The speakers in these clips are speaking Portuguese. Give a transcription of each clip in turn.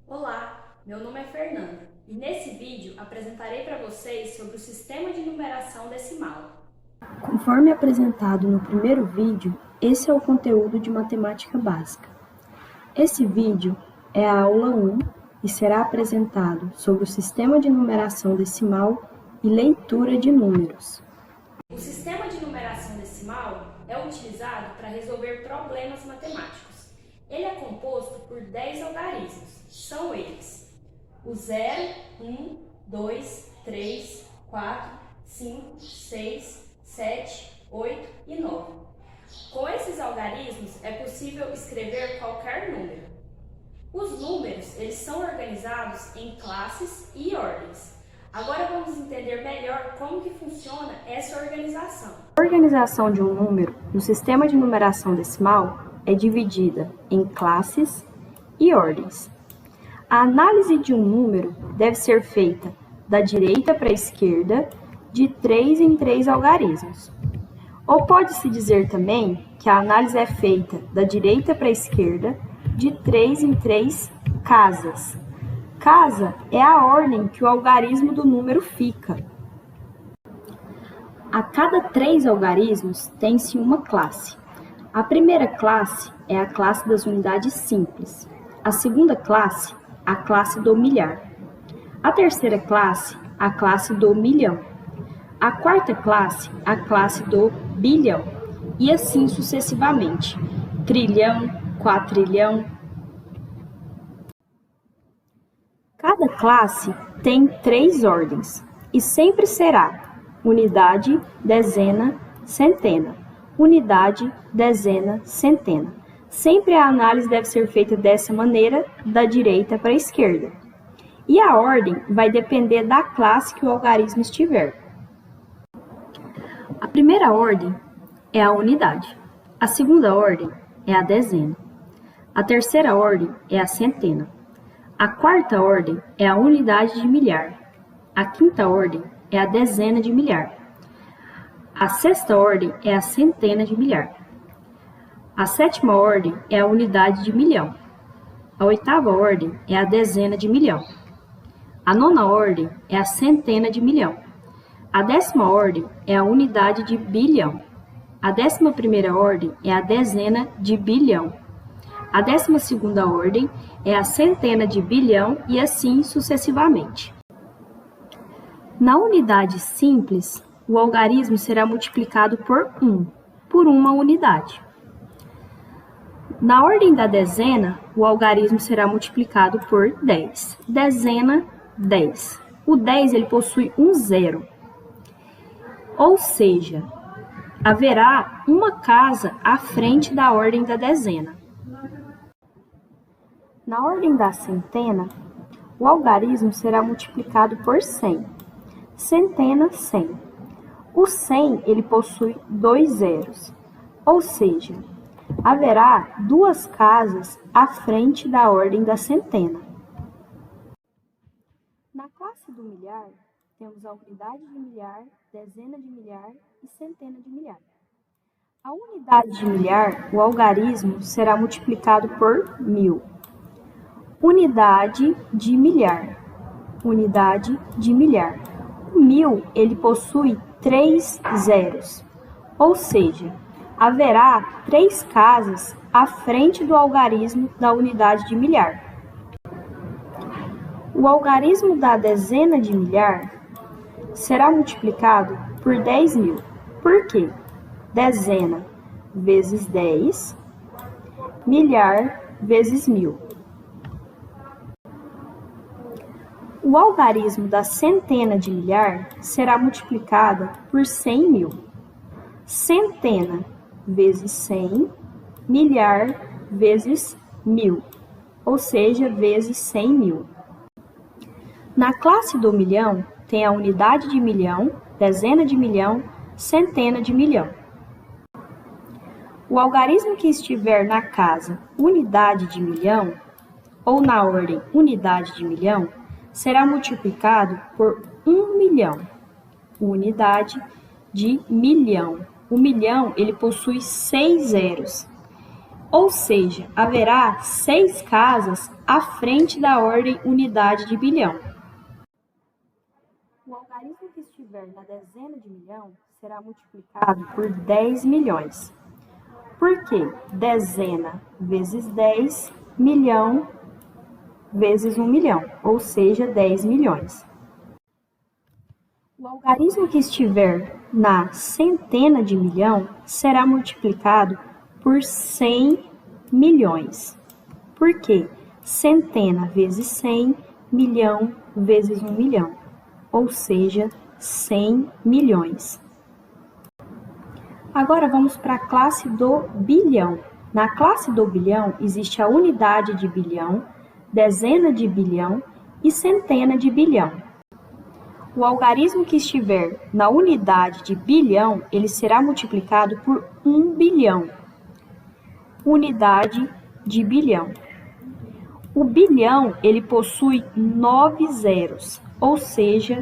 Olá, meu nome é Fernanda e nesse vídeo apresentarei para vocês sobre o sistema de numeração decimal. Conforme apresentado no primeiro vídeo, esse é o conteúdo de matemática básica. Esse vídeo é a aula 1 e será apresentado sobre o sistema de numeração decimal e leitura de números. O sistema de numeração decimal é utilizado para resolver problemas matemáticos. Ele é composto por 10 algarismos. São eles: o 0, 1, 2, 3, 4, 5, 6, 7, 8 e 9. Com esses algarismos é possível escrever qualquer número. Os números eles são organizados em classes e ordens. Agora vamos entender melhor como que funciona essa organização. A organização de um número no sistema de numeração decimal é dividida em classes e ordens. A análise de um número deve ser feita da direita para a esquerda, de 3 em 3 algarismos. Ou pode-se dizer também que a análise é feita da direita para a esquerda, de 3 em 3 casas. Casa é a ordem que o algarismo do número fica. A cada 3 algarismos tem-se uma classe. A primeira classe é a classe das unidades simples. A segunda classe, a classe do milhar. A terceira classe, a classe do milhão. A quarta classe, a classe do bilhão. E assim sucessivamente. Trilhão, quatrilhão. Cada classe tem 3 ordens e sempre será unidade, dezena, centena. Unidade, dezena, centena. Sempre a análise deve ser feita dessa maneira, da direita para a esquerda. E a ordem vai depender da classe que o algarismo estiver. A primeira ordem é a unidade. A segunda ordem é a dezena. A terceira ordem é a centena. A quarta ordem é a unidade de milhar. A quinta ordem é a dezena de milhar. A sexta ordem é a centena de milhar. A sétima ordem é a unidade de milhão. A oitava ordem é a dezena de milhão. A nona ordem é a centena de milhão. A 10ª ordem é a unidade de bilhão. A 11ª ordem é a dezena de bilhão. A 12ª ordem é a centena de bilhão e assim sucessivamente. Na unidade simples, o algarismo será multiplicado por 1, por uma unidade. Na ordem da dezena, o algarismo será multiplicado por 10. Dezena, 10. O 10 ele possui um zero. Ou seja, haverá uma casa à frente da ordem da dezena. Na ordem da centena, o algarismo será multiplicado por 100. Centena, 100. O 100 ele possui 2 zeros, ou seja, haverá 2 casas à frente da ordem da centena. Na classe do milhar, temos a unidade de milhar, dezena de milhar e centena de milhar. A unidade de milhar, o algarismo será multiplicado por 1000. Unidade de milhar. Unidade de milhar. O 1000 ele possui 3 zeros, ou seja, haverá 3 casas à frente do algarismo da unidade de milhar. O algarismo da dezena de milhar será multiplicado por 10.000. Por quê? Dezena vezes 10, milhar vezes 1000. O algarismo da centena de milhar será multiplicada por 100.000. Centena vezes 100, milhar vezes 1000, ou seja, vezes 100.000. Na classe do milhão, tem a unidade de milhão, dezena de milhão, centena de milhão. O algarismo que estiver na casa unidade de milhão, ou na ordem unidade de milhão, será multiplicado por 1 milhão. Unidade de milhão. O milhão ele possui 6 zeros. ou seja, haverá 6 casas à frente da ordem unidade de bilhão. O algarismo que estiver na dezena de milhão será multiplicado por 10 milhões. Por quê? Dezena vezes 10, milhão vezes 1 milhão, ou seja, 10 milhões. O algarismo que estiver na centena de milhão será multiplicado por 100 milhões. Por quê? Centena vezes 100, milhão vezes 1 milhão, ou seja, 100 milhões. Agora vamos para a classe do bilhão. Na classe do bilhão existe a unidade de bilhão, dezena de bilhão e centena de bilhão. O algarismo que estiver na unidade de bilhão, ele será multiplicado por 1 bilhão. Unidade de bilhão. O bilhão, ele possui 9 zeros, ou seja,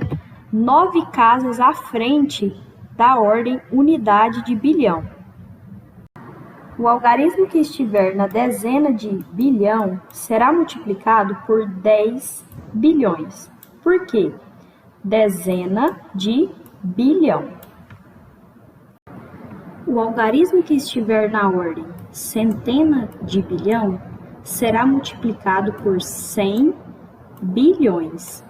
9 casas à frente da ordem unidade de bilhão. O algarismo que estiver na dezena de bilhão será multiplicado por 10 bilhões. Por quê? Dezena de bilhão. O algarismo que estiver na ordem centena de bilhão será multiplicado por 100 bilhões.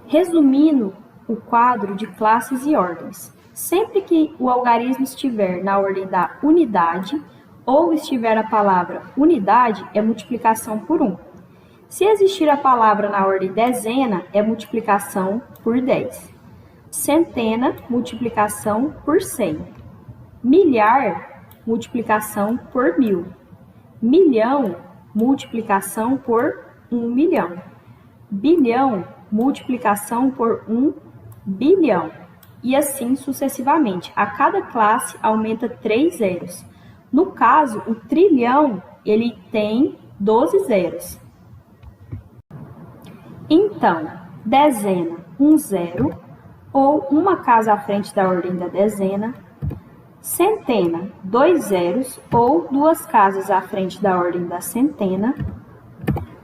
Resumindo o quadro de classes e ordens, sempre que o algarismo estiver na ordem da unidade ou estiver a palavra unidade, é multiplicação por 1. Se existir a palavra na ordem dezena, é multiplicação por 10. Centena, multiplicação por 100. Milhar, multiplicação por 1000. Milhão, multiplicação por 1 milhão. Bilhão, multiplicação por 1 bilhão. E assim sucessivamente. A cada classe aumenta 3 zeros. No caso, o trilhão, ele tem 12 zeros. Então, dezena, 1 zero, ou uma casa à frente da ordem da dezena. Centena, 2 zeros, ou 2 casas à frente da ordem da centena.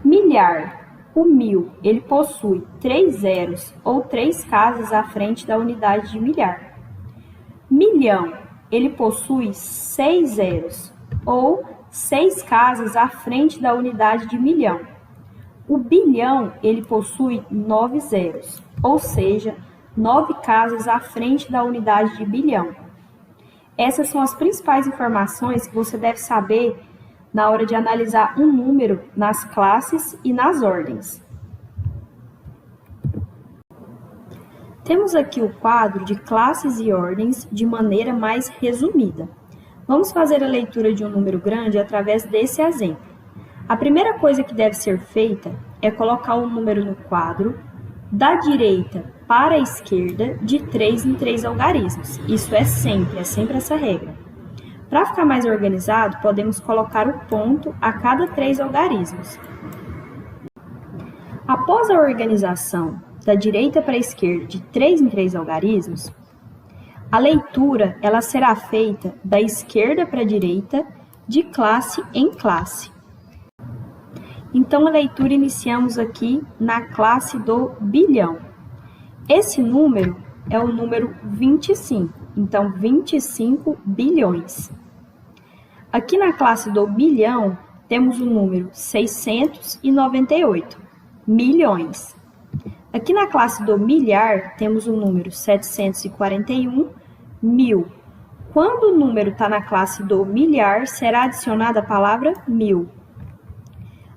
Milhar, o 1000, ele possui 3 zeros, ou 3 casas à frente da unidade de milhar. Milhão, ele possui 6 zeros, ou 6 casas à frente da unidade de milhão. O bilhão, ele possui 9 zeros, ou seja, 9 casas à frente da unidade de bilhão. Essas são as principais informações que você deve saber na hora de analisar um número nas classes e nas ordens. Temos aqui o quadro de classes e ordens de maneira mais resumida. Vamos fazer a leitura de um número grande através desse exemplo. A primeira coisa que deve ser feita é colocar o número no quadro da direita para a esquerda de 3 em 3 algarismos. Isso é sempre essa regra. Para ficar mais organizado, podemos colocar o ponto a cada 3 algarismos. Após a organização da direita para a esquerda de 3 em 3 algarismos, a leitura ela será feita da esquerda para a direita, de classe em classe. Então, a leitura iniciamos aqui na classe do bilhão. Esse número é o número 25, então 25 bilhões. Aqui na classe do bilhão, temos o número 698 milhões. Aqui na classe do milhar, temos o número 741 mil. Quando o número está na classe do milhar, será adicionada a palavra 1000.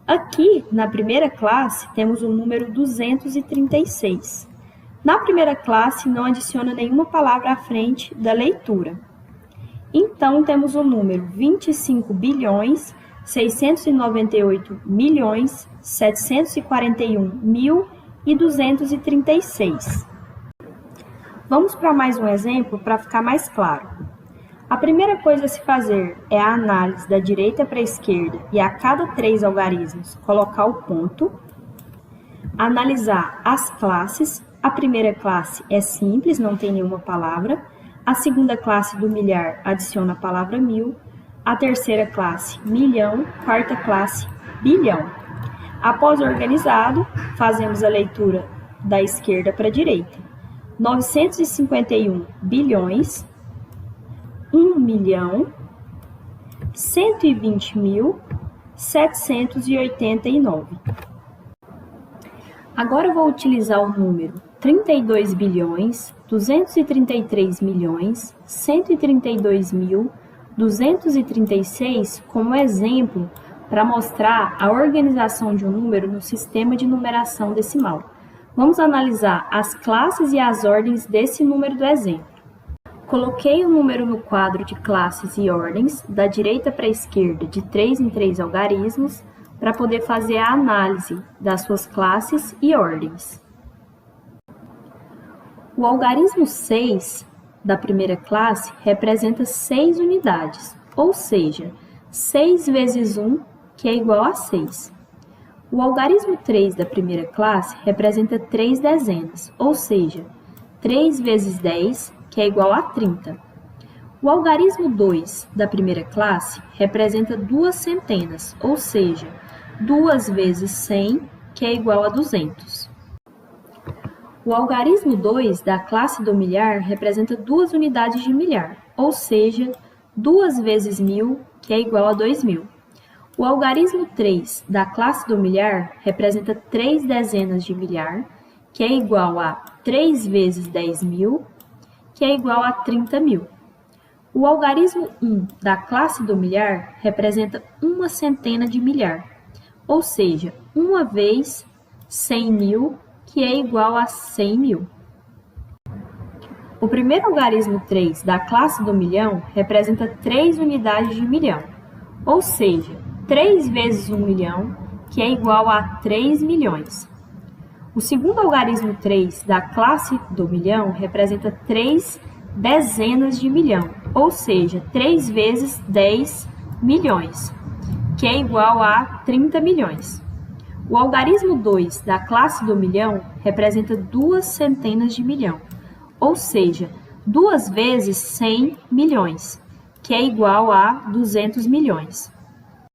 Aqui, na primeira classe, temos o número 236. Na primeira classe, não adiciona nenhuma palavra à frente da leitura. Então, temos o número 25 bilhões, 698 milhões, 741 mil e 236. Vamos para mais um exemplo para ficar mais claro. A primeira coisa a se fazer é a análise da direita para a esquerda e a cada 3 algarismos colocar o ponto. Analisar as classes. A primeira classe é simples, não tem nenhuma palavra. A segunda classe do milhar adiciona a palavra 1000. A terceira classe, milhão. Quarta classe, bilhão. Após organizado, fazemos a leitura da esquerda para a direita. 951 bilhões, 1 milhão, 120.789. Agora vou utilizar o número 32 bilhões, 233 milhões, 132.236 como exemplo para mostrar a organização de um número no sistema de numeração decimal. Vamos analisar as classes e as ordens desse número do exemplo. Coloquei o número no quadro de classes e ordens, da direita para a esquerda, de 3 em 3 algarismos, para poder fazer a análise das suas classes e ordens. O algarismo 6 da primeira classe representa 6 unidades, ou seja, 6 vezes 1, que é igual a 6. O algarismo 3 da primeira classe representa 3 dezenas, ou seja, 3 vezes 10, que é igual a 30. O algarismo 2 da primeira classe representa 2 centenas, ou seja, 2 vezes 100, que é igual a 200. O algarismo 2 da classe do milhar representa 2 unidades de milhar, ou seja, 2 vezes 1000, que é igual a 2000. O algarismo 3 da classe do milhar representa 3 dezenas de milhar, que é igual a 3 vezes 10.000, que é igual a 30.000. O algarismo 1 da classe do milhar representa 1 centena de milhar, ou seja, 1 vez 100.000, que é igual a 100.000. O primeiro algarismo 3 da classe do milhão representa 3 unidades de milhão, ou seja, 3 vezes 1 milhão, que é igual a 3 milhões. O segundo algarismo 3 da classe do milhão representa 3 dezenas de milhão, ou seja, 3 vezes 10 milhões, que é igual a 30 milhões. O algarismo 2 da classe do milhão representa 2 centenas de milhão, ou seja, 2 vezes 100 milhões, que é igual a 200 milhões.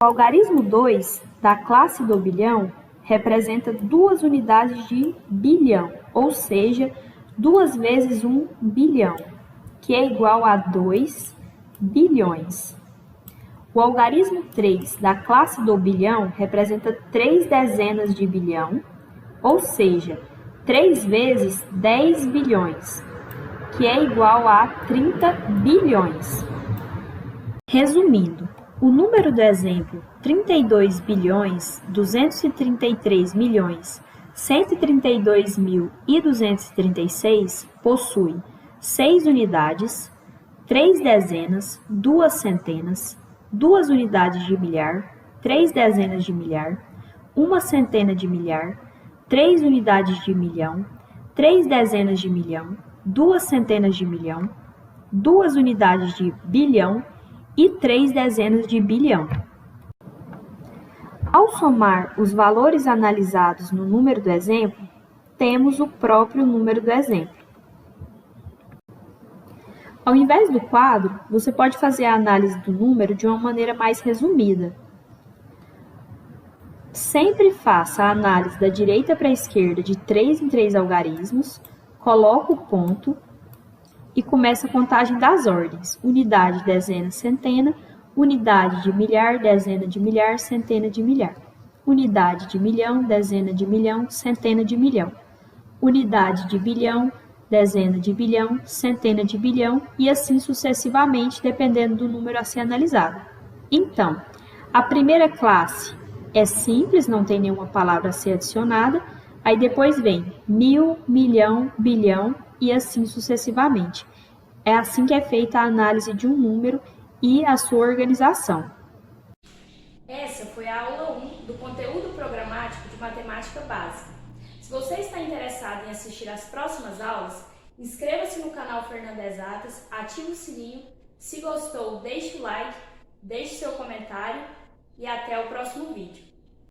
O algarismo 2 da classe do bilhão representa 2 unidades de bilhão, ou seja, 2 vezes 1 bilhão, que é igual a 2 bilhões. O algarismo 3 da classe do bilhão representa 3 dezenas de bilhão, ou seja, 3 vezes 10 bilhões, que é igual a 30 bilhões. Resumindo, o número do exemplo 32 bilhões 233 milhões 132.236 possui 6 unidades, 3 dezenas, 2 centenas, 2 unidades de milhar, 3 dezenas de milhar, 1 centena de milhar, 3 unidades de milhão, 3 dezenas de milhão, 2 centenas de milhão, 2 unidades de bilhão e 3 dezenas de bilhão. Ao somar os valores analisados no número do exemplo, temos o próprio número do exemplo. Ao invés do quadro, você pode fazer a análise do número de uma maneira mais resumida. Sempre faça a análise da direita para a esquerda de 3 em 3 algarismos, coloque o ponto e começa a contagem das ordens: unidade, dezena, centena, unidade de milhar, dezena de milhar, centena de milhar, unidade de milhão, dezena de milhão, centena de milhão, unidade de bilhão, dezena de bilhão, centena de bilhão e assim sucessivamente, dependendo do número a ser analisado. Então, a primeira classe é simples, não tem nenhuma palavra a ser adicionada, aí depois vem mil, milhão, bilhão e assim sucessivamente. É assim que é feita a análise de um número e a sua organização. Essa foi a aula 1 do conteúdo programático de matemática básica. Se você está interessado em assistir às próximas aulas, inscreva-se no canal Fernanda Exatas, ative o sininho, se gostou, deixe o like, deixe seu comentário e até o próximo vídeo.